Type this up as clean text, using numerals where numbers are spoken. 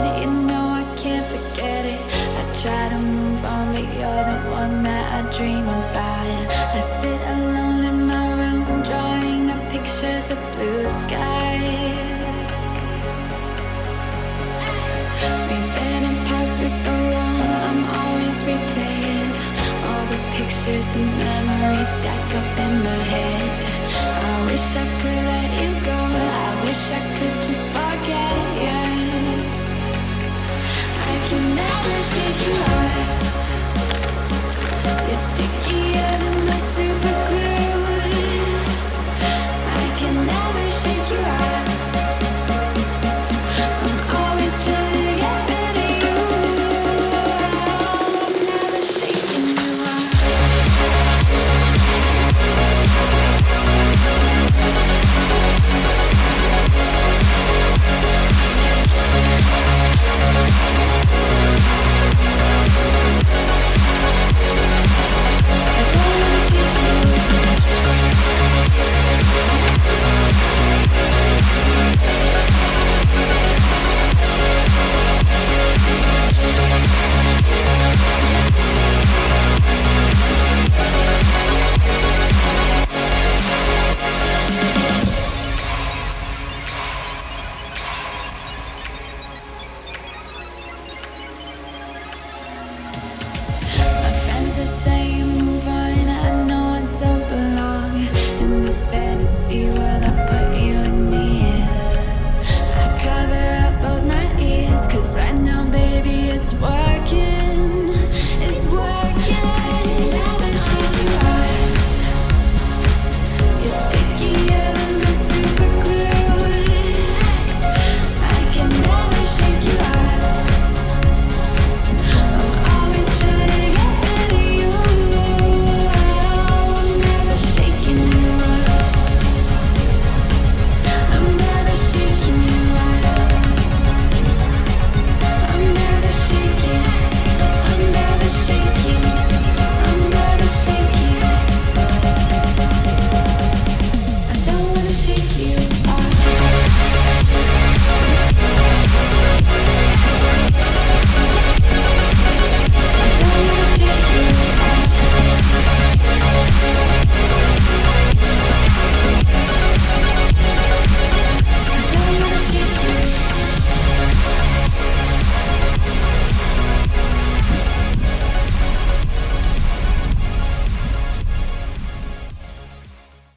it. You know I can't forget it. I try to move on, but you're the one that I dream about. I sit alone in my room, drawing up pictures of blue skies. We've been apart for so long, I'm always replaying all the pictures and memories stacked up in my head. I wish I could let you go, I wish I could just forget you. I can never shake you off. You're stickier than my super glue. I can never shake you off. I'm always trying to get rid of you. I'm never shaking you off. I don't wanna shake you My friends are saying move on. I know I don't belong in this fantasy world I put you and me in. I cover up both my ears, 'cause I know, baby, it's worth